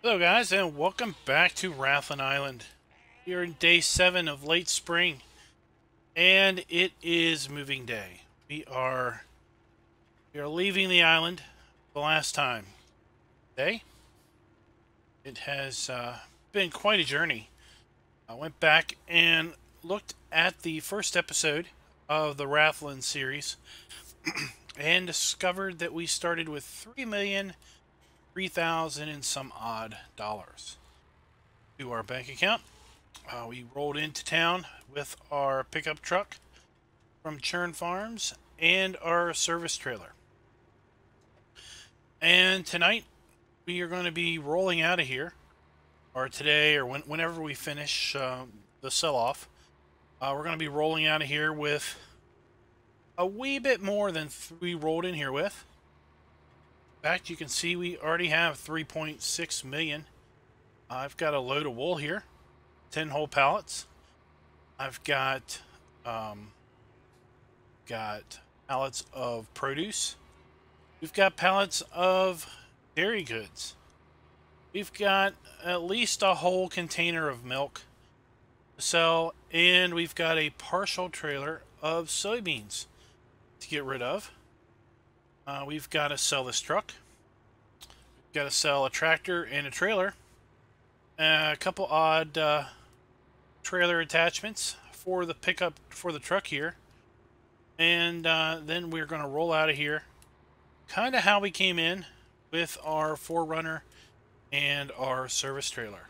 Hello guys, and welcome back to Rathlin Island. We are in day 7 of late spring, and it is moving day. We are leaving the island the last time. Today, it has been quite a journey. I went back and looked at the first episode of the Rathlin series and discovered that we started with 3,003,000 and some odd dollars to our bank account. We rolled into town with our pickup truck from Churn Farms and our service trailer. And tonight we are going to be rolling out of here, or today, or whenever we finish the sell-off. We're going to be rolling out of here with a wee bit more than we rolled in here with. In fact, you can see we already have 3.6 million. I've got a load of wool here, 10 whole pallets. I've got pallets of produce. We've got pallets of dairy goods. We've got at least a whole container of milk to sell, and we've got a partial trailer of soybeans to get rid of. We've got to sell this truck. We've got to sell a tractor and a trailer. A couple odd trailer attachments for the pickup for the truck here. And then we're going to roll out of here kind of how we came in, with our 4Runner and our service trailer.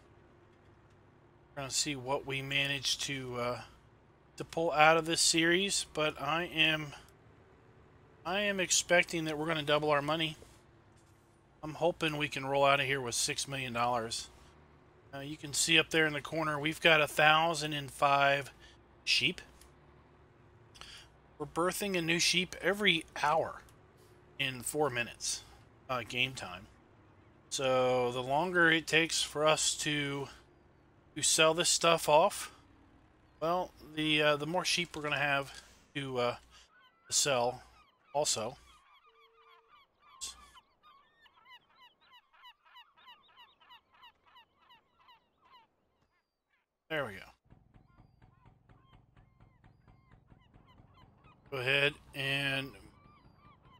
We're going to see what we managed to pull out of this series, but I am expecting that we're going to double our money. I'm hoping we can roll out of here with $6 million. You can see up there in the corner, we've got 1,005 sheep. We're birthing a new sheep every hour in 4 minutes game time. So the longer it takes for us to sell this stuff off, well, the more sheep we're going to have to sell also. There we go. Go ahead, and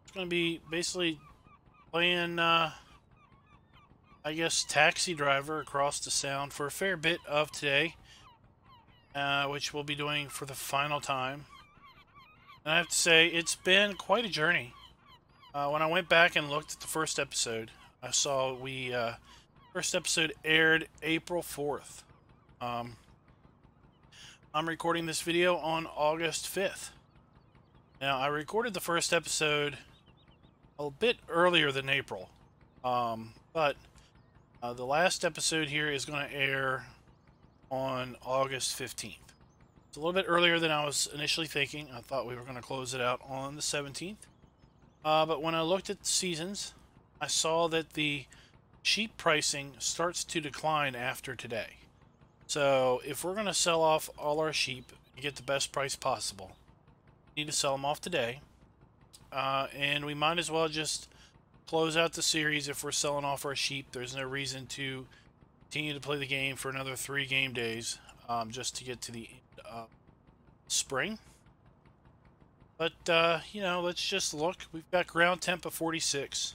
it's going to be basically playing, I guess, taxi driver across the sound for a fair bit of today, which we'll be doing for the final time. And I have to say, it's been quite a journey. When I went back and looked at the first episode, I saw first episode aired April 4th. I'm recording this video on August 5th. Now, I recorded the first episode a bit earlier than April, but the last episode here is going to air on August 15th. It's a little bit earlier than I was initially thinking. I thought we were going to close it out on the 17th. But when I looked at the seasons, I saw that the sheep pricing starts to decline after today. So if we're going to sell off all our sheep and get the best price possible, we need to sell them off today. And we might as well just close out the series if we're selling off our sheep. There's no reason to continue to play the game for another 3 game days just to get to the end of spring. But, you know, let's just look. We've got ground temp of 46.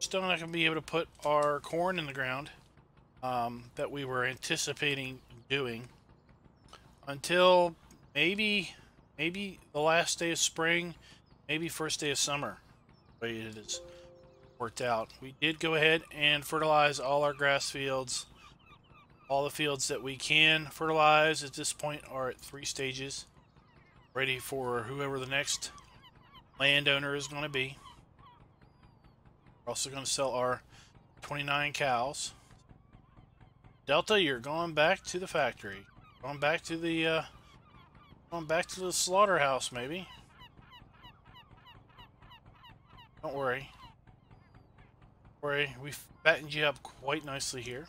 Still not going to be able to put our corn in the ground that we were anticipating doing until maybe the last day of spring, maybe first day of summer, the way it is worked out. We did go ahead and fertilize all our grass fields. All the fields that we can fertilize at this point are at 3 stages, ready for whoever the next landowner is going to be. We're also going to sell our 29 cows. Delta, you're going back to the factory. Going back to the slaughterhouse, maybe. Don't worry. We've fattened you up quite nicely here.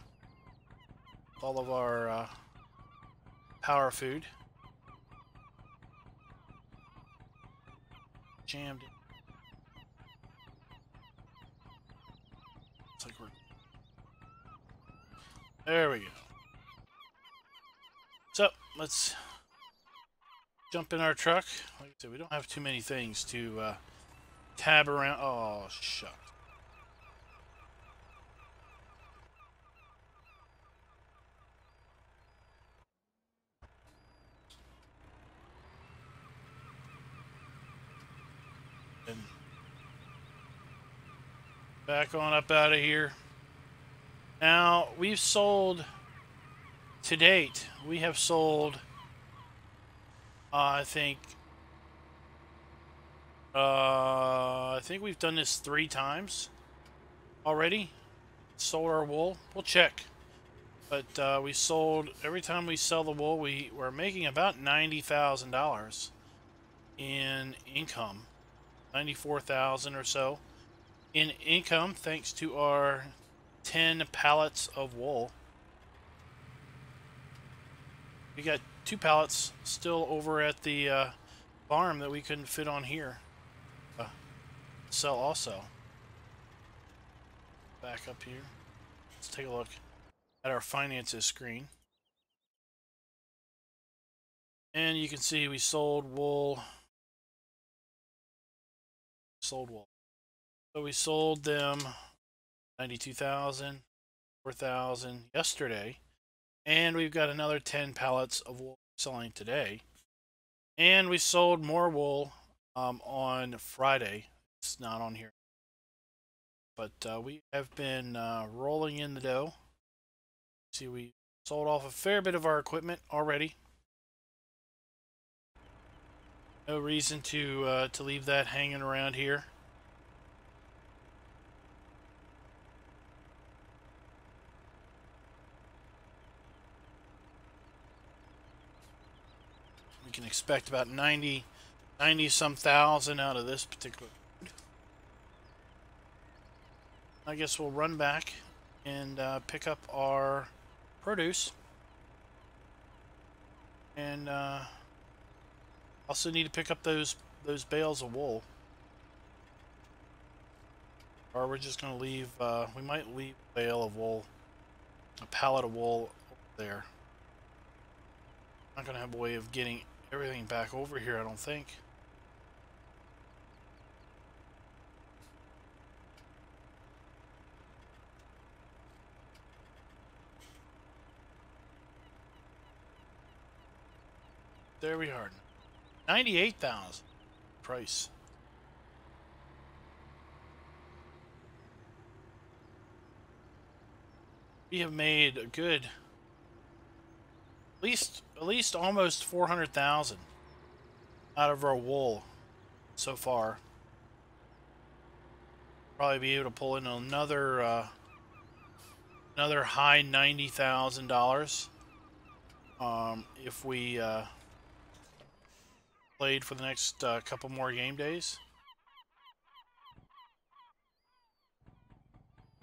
All of our power food. Jammed in. Looks like we're There we go. So, let's jump in our truck. Like I said, we don't have too many things to tab around. Oh, shucks. And back on up out of here. Now, we've sold, to date, we have sold, I think we've done this 3 times already. Sold our wool. We'll check. But we sold, every time we sell the wool, we're making about $90,000 in income. 94,000 or so in income, thanks to our 10 pallets of wool. We got 2 pallets still over at the farm that we couldn't fit on here. Sell also. Back up here. Let's take a look at our finances screen. And you can see we sold wool. So we sold them 92,000, 4,000 yesterday. And we've got another 10 pallets of wool selling today. And we sold more wool on Friday. It's not on here. But we have been rolling in the dough. See, we sold off a fair bit of our equipment already. No reason to leave that hanging around here. We can expect about 90 some thousand out of this particular food. I guess we'll run back and pick up our produce. And also need to pick up those bales of wool. Or we're just going to leave, we might leave a bale of wool, a pallet of wool over there. Not going to have a way of getting everything back over here, I don't think. There we are. 98,000 price. We have made a good, at least almost 400,000 out of our wool so far. Probably be able to pull in another another high $90,000 if we played for the next couple more game days.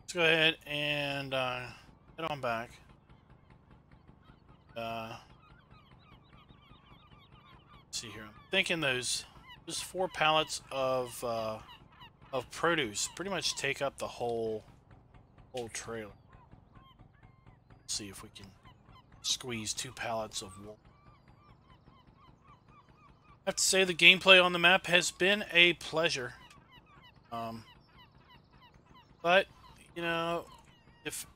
Let's go ahead and head on back. Let's see here. I'm thinking those just 4 pallets of produce pretty much take up the whole trailer. Let's see if we can squeeze 2 pallets of wool. I have to say the gameplay on the map has been a pleasure. But you know, if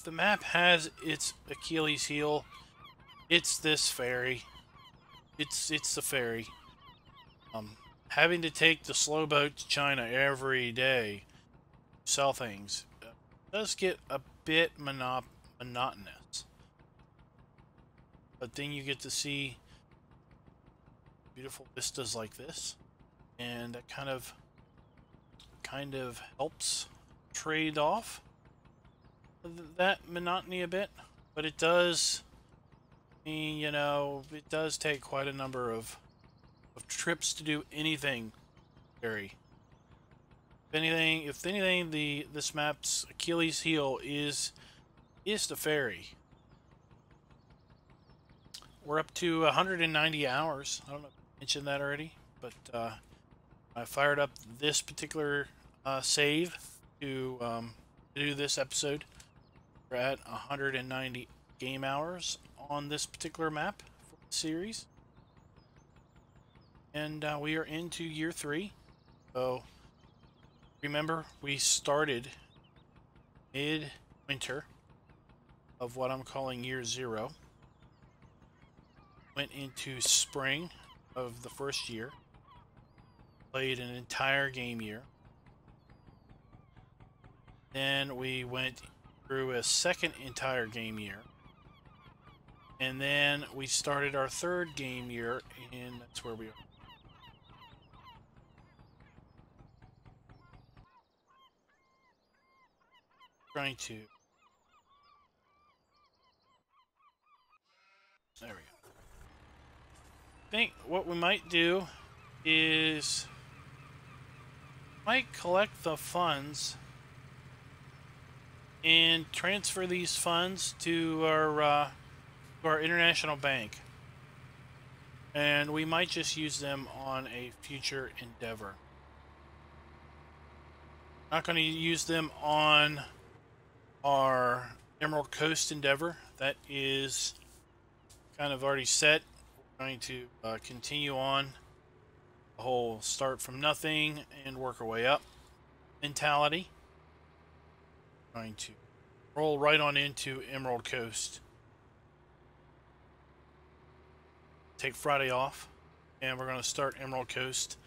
the map has its Achilles heel, it's this ferry. It's the ferry. Having to take the slow boat to China every day to sell things does get a bit monotonous. But then you get to see beautiful vistas like this, and that kind of helps trade off that monotony a bit. But it does mean, you know, it does take quite a number of trips to do anything ferry. If anything, this map's Achilles heel is the ferry. We're up to 190 hours. I don't know if I mentioned that already, but I fired up this particular save to do this episode We're at 190 game hours on this particular map for the series. And we are into year 3. So remember, we started mid-winter of what I'm calling year 0. Went into spring of the first year. Played an entire game year. Then we went through a second entire game year. And then we started our third game year, and that's where we are. Trying to... There we go. I think what we might do is... might collect the funds and transfer these funds to our international bank. And we might just use them on a future endeavor. Not going to use them on our Emerald Coast endeavor. That is kind of already set. We're going to continue on the whole start from nothing and work our way up mentality. Going to roll right on into Emerald Coast. Take Friday off, and we're going to start Emerald Coast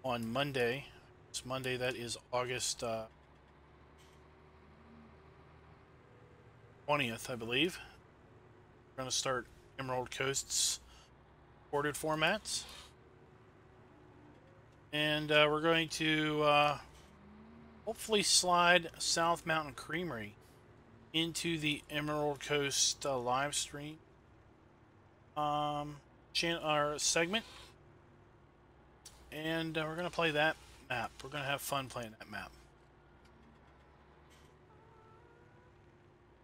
on Monday. It's Monday, that is August 20th, I believe. We're going to start Emerald Coast's recorded formats. And we're going to hopefully slide South Mountain Creamery into the Emerald Coast live stream our segment. And we're going to play that map. We're going to have fun playing that map.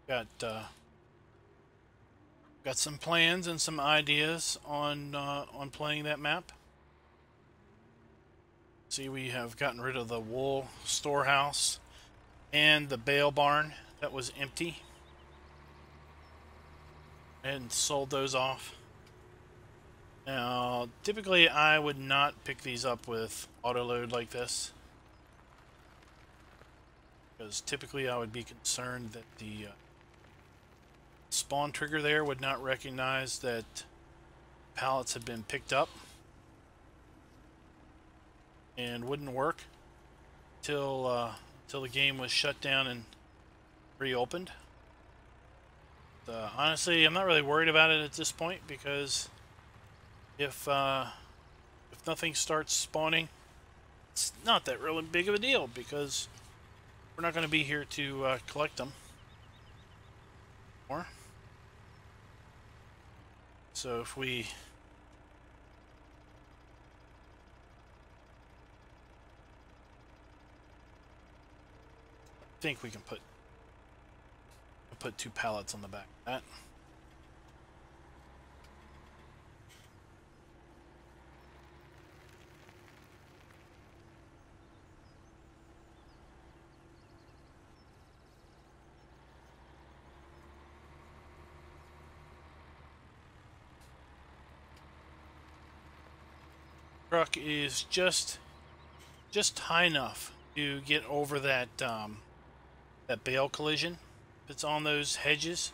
Got some plans and some ideas on playing that map. See, we have gotten rid of the wool storehouse and the bale barn that was empty and sold those off. Now, typically I would not pick these up with autoload like this, because typically I would be concerned that the spawn trigger there would not recognize that pallets had been picked up and wouldn't work till the game was shut down and reopened. Honestly, I'm not really worried about it at this point, because if nothing starts spawning, it's not that really big of a deal, because we're not going to be here to collect them more. So if we think we can put 2 pallets on the back of that. Truck is just high enough to get over that that bale collision that's on those hedges.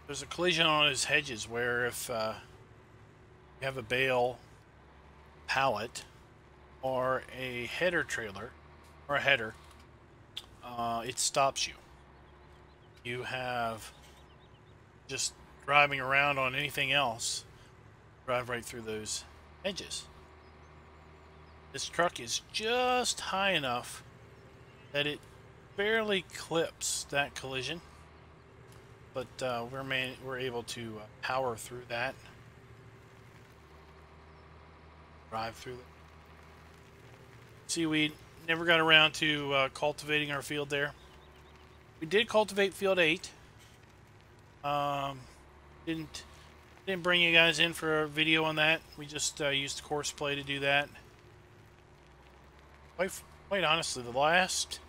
There's a collision on those hedges where if you have a bale pallet or a header trailer or a header, it stops you. You have just driving around on anything else, drive right through those edges. This truck is just high enough that it barely clips that collision, but we're able to power through that, drive through it. See, we never got around to cultivating our field there. We did cultivate field 8. Didn't bring you guys in for a video on that. We just used Courseplay to do that. Quite honestly, the last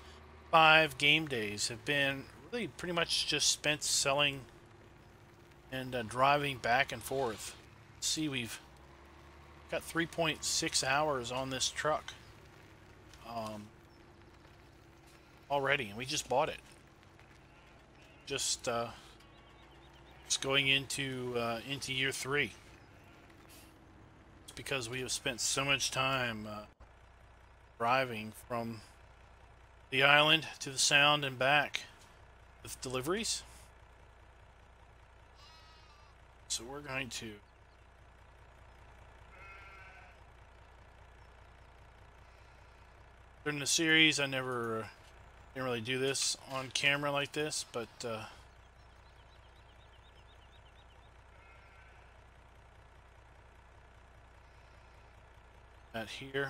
5 game days have been really pretty much just spent selling and driving back and forth. See, we've got 3.6 hours on this truck already, and we just bought it. Just going into year 3. It's because we have spent so much time driving from the island to the Sound and back with deliveries. So we're going to during the series, I never didn't really do this on camera like this, but that here.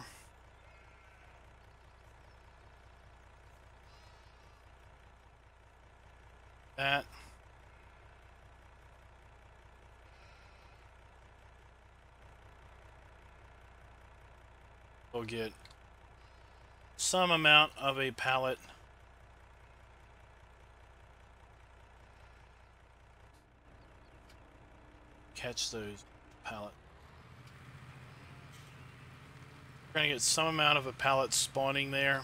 That. We'll get some amount of a pallet. Catch those pallet. We're going to get some amount of a pallet spawning there.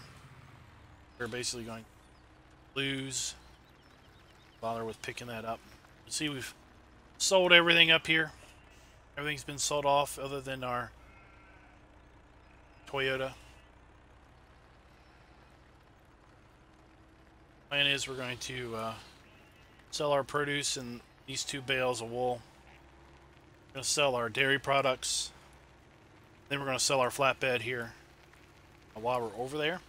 We're basically going to lose. Bother with picking that up. You see, we've sold everything up here. Everything's been sold off other than our Toyota. Plan is we're going to sell our produce and these 2 bales of wool. We're going to sell our dairy products. Then we're going to sell our flatbed here. While we're over there,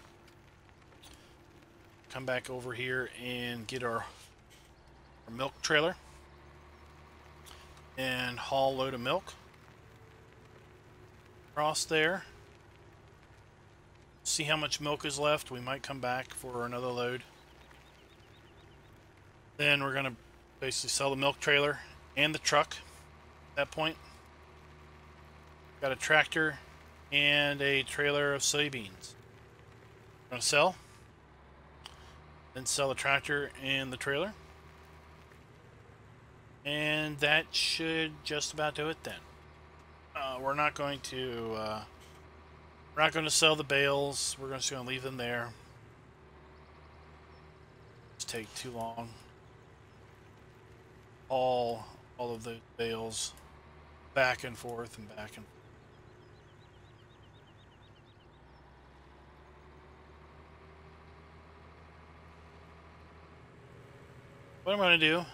come back over here and get our milk trailer and haul a load of milk across there. See how much milk is left. We might come back for another load. Then we're going to basically sell the milk trailer and the truck at that point. Got a tractor and a trailer of soybeans. We're going to sell. Then sell the tractor and the trailer. And that should just about do it then. We're not going to sell the bales. We're just going to leave them there. It's take too long. All of the bales back and forth and back and forth. What I'm going to do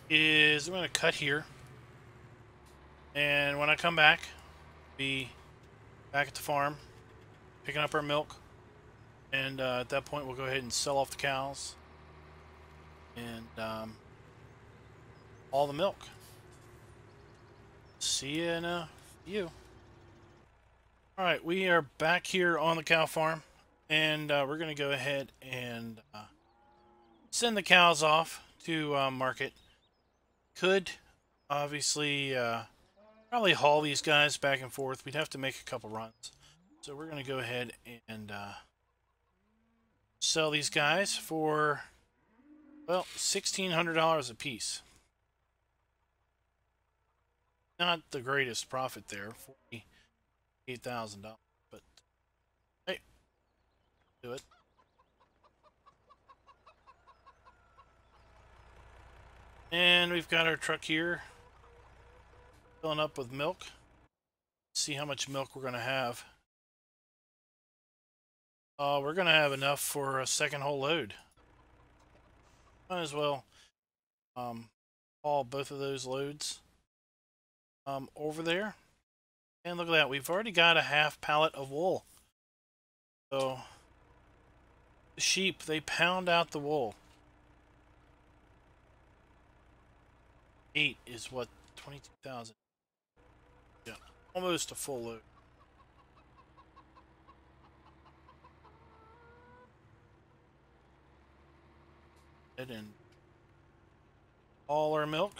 is I'm going to cut here, and when I come back, be back at the farm picking up our milk, and at that point we'll go ahead and sell off the cows and all the milk. See you in a few. Alright, we are back here on the cow farm, and we're going to go ahead and send the cows off to market. Could obviously probably haul these guys back and forth. We'd have to make a couple runs. So we're going to go ahead and sell these guys for, well, $1,600 a piece. Not the greatest profit there, $48,000, but hey, do it. And we've got our truck here filling up with milk. See how much milk we're going to have. We're going to have enough for a second whole load. Might as well haul both of those loads over there. And look at that, we've already got a half pallet of wool. So the sheep, they pound out the wool. 8 is what, 22,000. Yeah, almost a full load. And all our milk.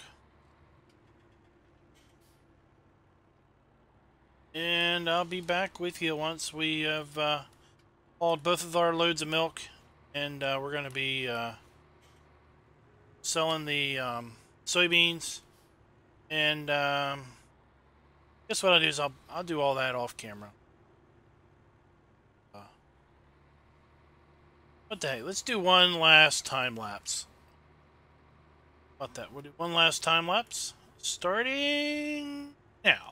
And I'll be back with you once we have hauled both of our loads of milk, and we're going to be selling the soybeans, and guess what I'll do is I'll do all that off camera. What the heck? Let's do one last time lapse. About that, we'll do one last time lapse, starting now.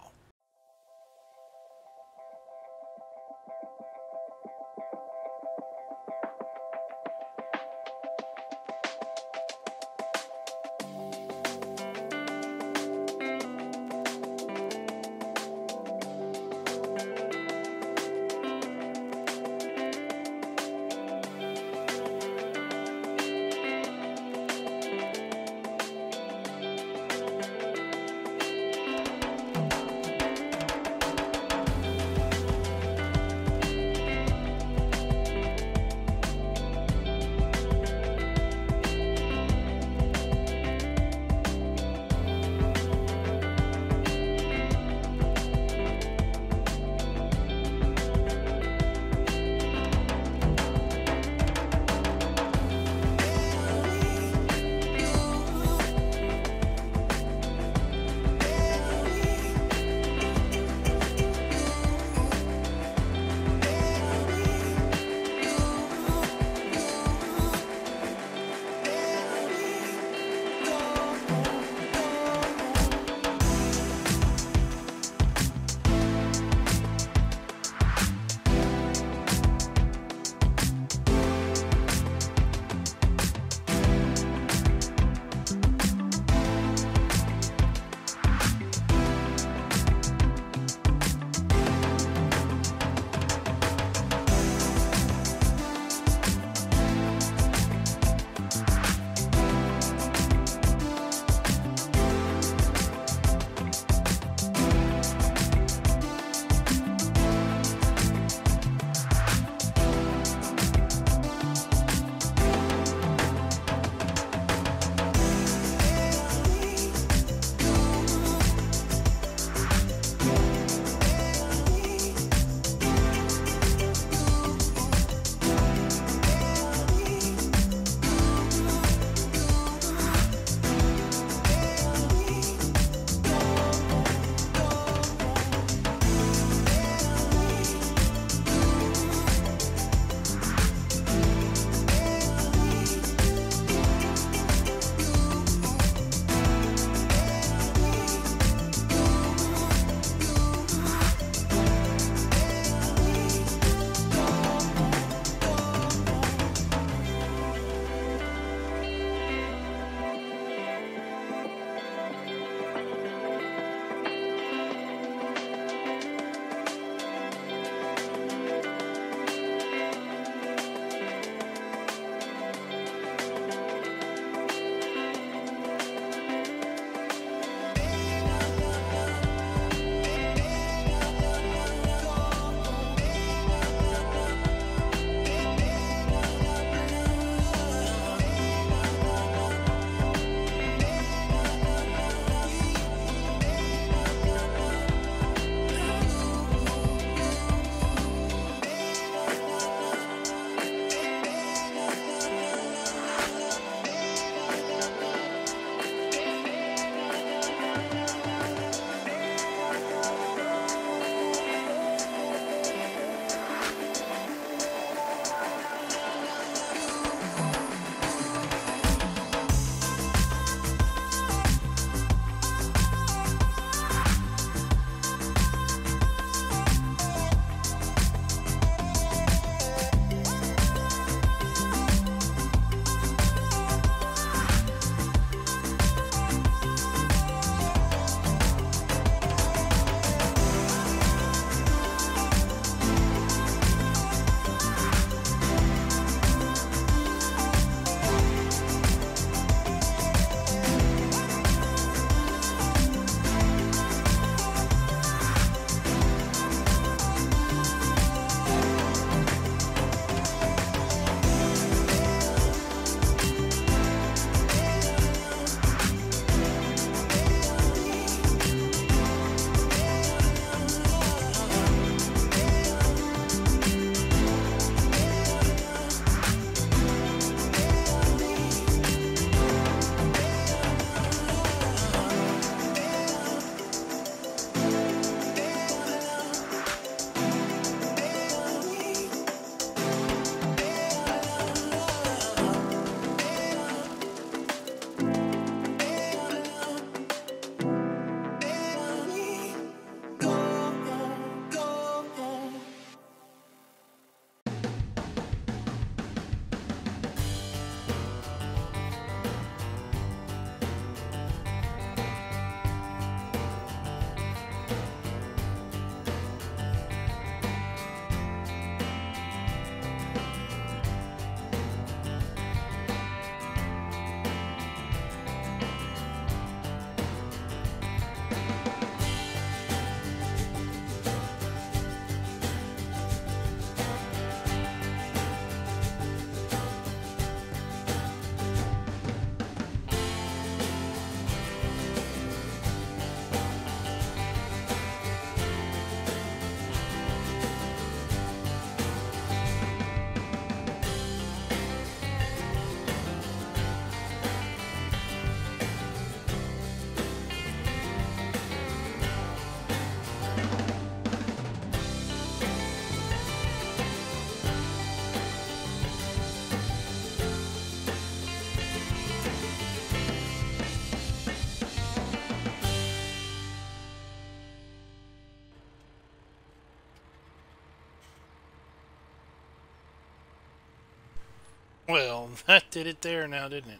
Well, that did it there now, didn't it?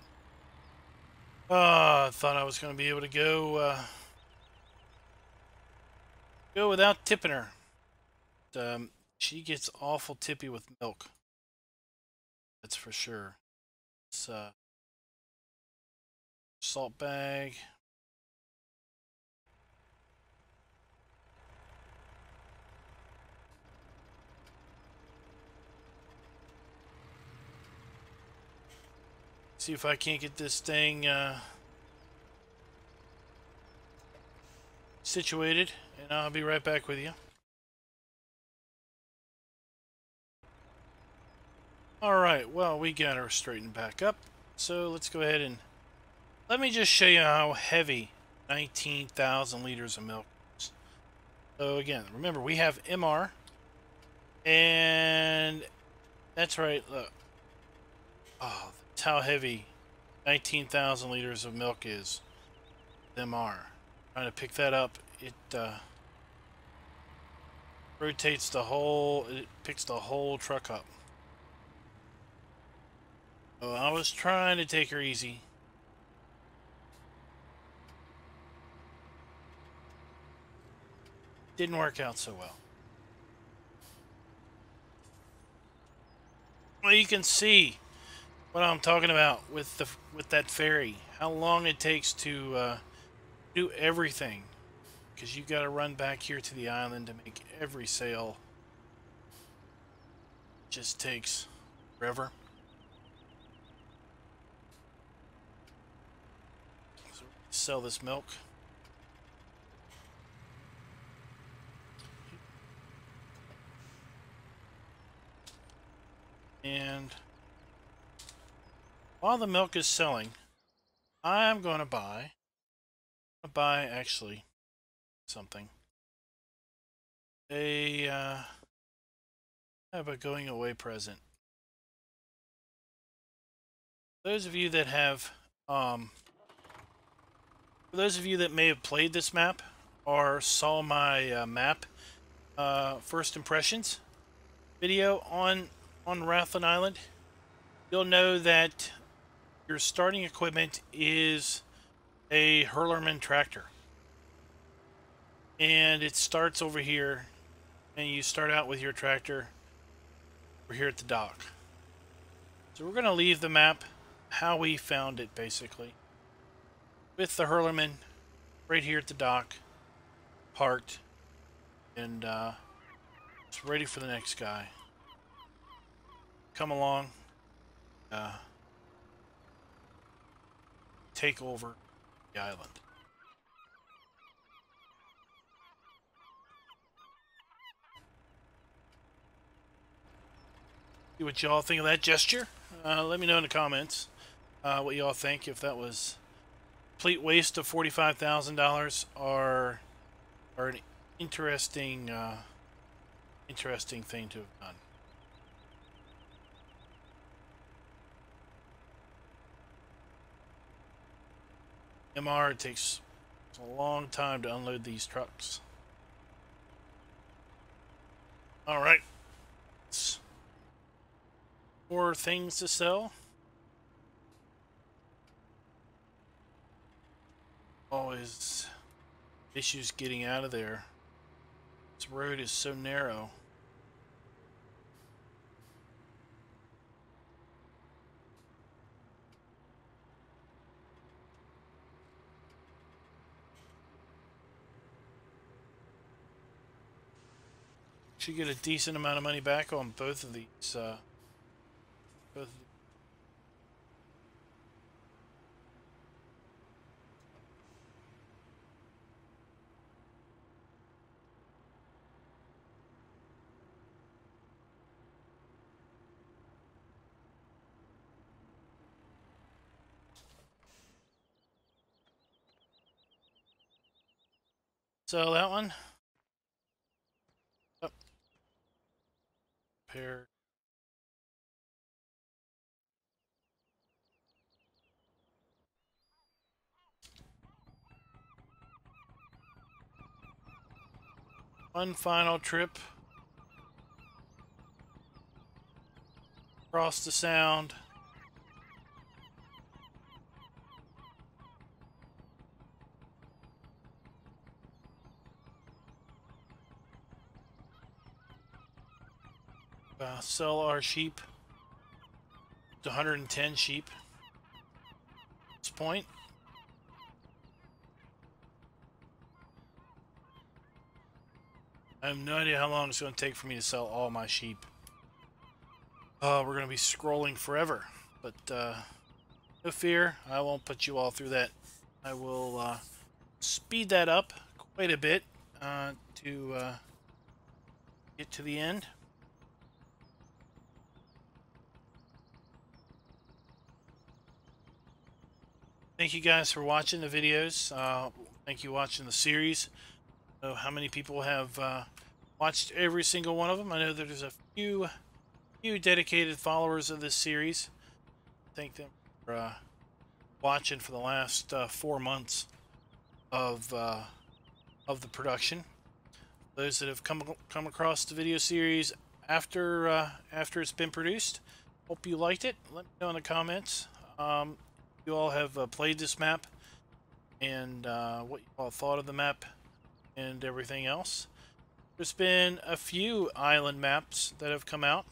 I thought I was going to be able to go without tipping her. She gets awful tippy with milk. That's for sure. It's salt bag. See if I can't get this thing situated, and I'll be right back with you. Alright, well, we got her straightened back up. So let's go ahead and let me just show you how heavy 19,000 liters of milk is. So again, remember we have MR, and that's right, look. Oh, that's how heavy 19,000 liters of milk is. MR. Trying to pick that up, it rotates the whole, it picks the whole truck up. Oh, I was trying to take her easy. Didn't work out so well. Well, you can see what I'm talking about with that ferry. How long it takes to do everything, because you got to run back here to the island to make every sale. It just takes forever. So sell this milk. And while the milk is selling, I'm going to buy actually something. I have a going away present. Those of you that have, for those of you that may have played this map or saw my map first impressions video on Rathlin Island, you'll know that your starting equipment is a Hurlerman tractor, and it starts over here, and you start out with your tractor over here at the dock. So we're going to leave the map how we found it, basically, with the Hurlerman right here at the dock, parked, and it's ready for the next guy. Come along, take over the island. See what y'all think of that gesture. Let me know in the comments what y'all think, if that was a complete waste of $45,000 or an interesting thing to have done. MR, it takes a long time to unload these trucks. Alright. More things to sell. Always issues getting out of there. This road is so narrow. Should get a decent amount of money back on both of these. So that one. Oh. Pair. One final trip across the sound. sell our sheep. It's 110 sheep at this point. I have no idea how long it's going to take for me to sell all my sheep. We're going to be scrolling forever, but no fear, I won't put you all through that. I will speed that up quite a bit to get to the end. Thank you guys for watching the videos. Thank you for watching the series. I don't know how many people have watched every single one of them. I know that there's a few dedicated followers of this series. Thank them for watching for the last 4 months of the production. Those that have come across the video series after it's been produced, hope you liked it. Let me know in the comments. You all have played this map and what you all thought of the map and everything else. There's been a few island maps that have come out.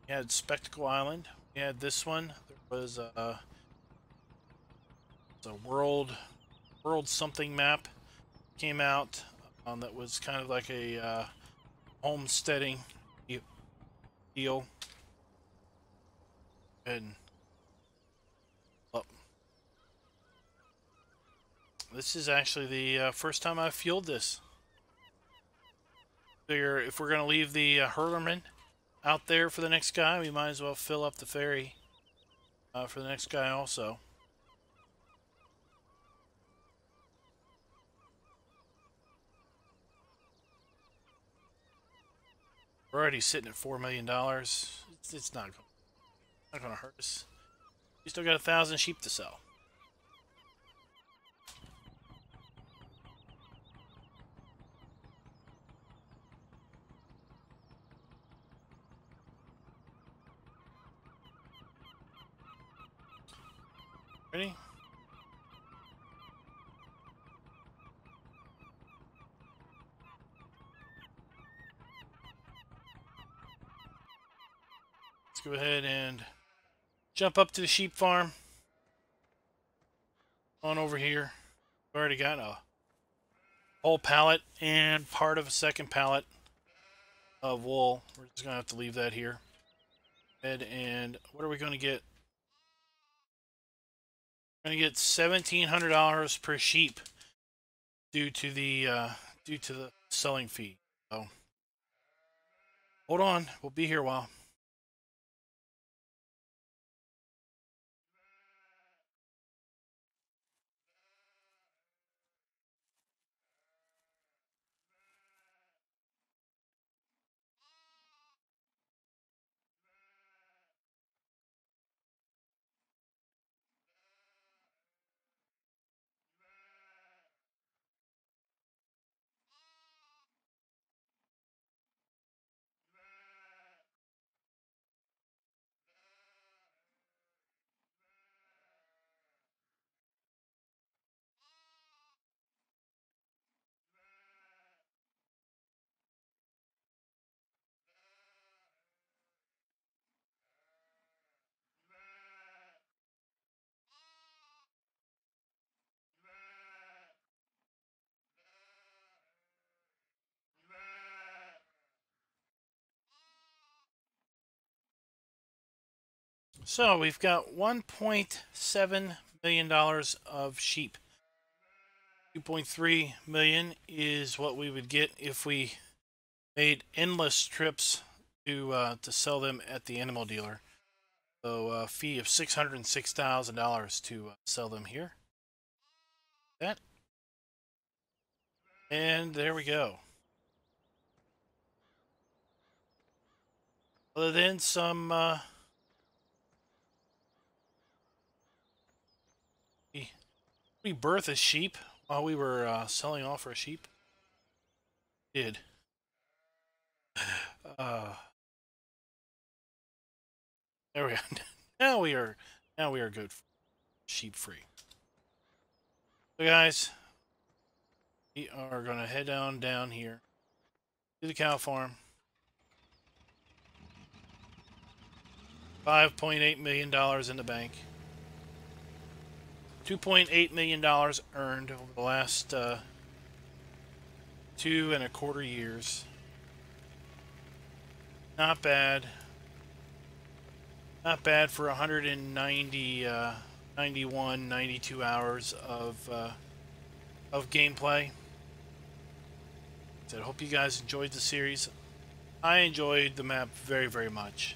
We had Spectacle Island. We had this one. There was a world something map came out that was kind of like a homesteading deal. And this is actually the first time I've fueled this. Figure if we're going to leave the Hurlerman out there for the next guy, we might as well fill up the ferry for the next guy also. We're already sitting at $4 million. It's not going to hurt us. We still got 1,000 sheep to sell. Ready? Let's go ahead and jump up to the sheep farm. On over here. We've already got a whole pallet and part of a second pallet of wool. We're just going to have to leave that here. And what are we going to get? We're going to get $1,700 per sheep due to the selling fee. So hold on, we'll be here a while. So we've got $1.7 million of sheep. 2.3 million is what we would get if we made endless trips to sell them at the animal dealer. So a fee of $606,000 to sell them here. That. And there we go. Other than some we birthed a sheep while we were selling off our sheep. Did. There we go. Now we are good. Sheep free. So guys, we are gonna head down here to the cow farm. $5.8 million in the bank. $2.8 million earned over the last 2.25 years. Not bad. Not bad for 190, 91, 92 hours of gameplay. So I hope you guys enjoyed the series. I enjoyed the map very, very much.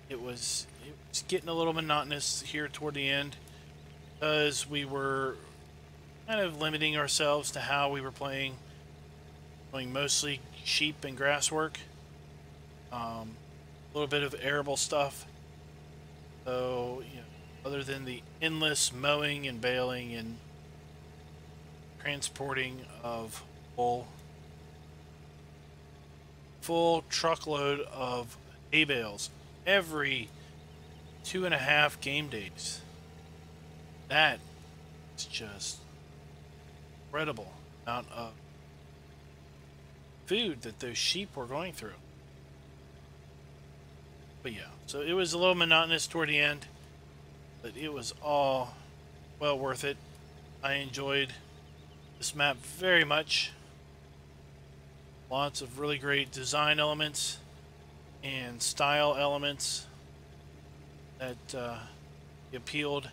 It was getting a little monotonous here toward the end because we were kind of limiting ourselves to how we were playing, doing mostly sheep and grass work. A little bit of arable stuff. So, you know, other than the endless mowing and baling and transporting of full truckload of hay bales every 2.5 game days. That is just incredible amount of food that those sheep were going through. But yeah, so it was a little monotonous toward the end, but it was all well worth it. I enjoyed this map very much. Lots of really great design elements and style elements that appealed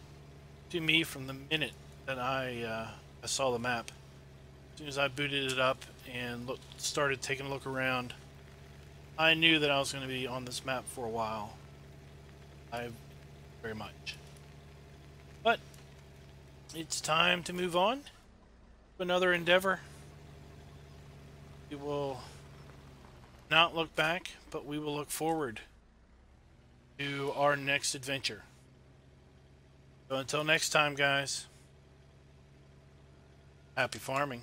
to me from the minute that I saw the map. As soon as I booted it up and started taking a look around, I knew that I was going to be on this map for a while. Very much. But it's time to move on to another endeavor. We will not look back, but we will look forward to our next adventure. So until next time, guys, happy farming.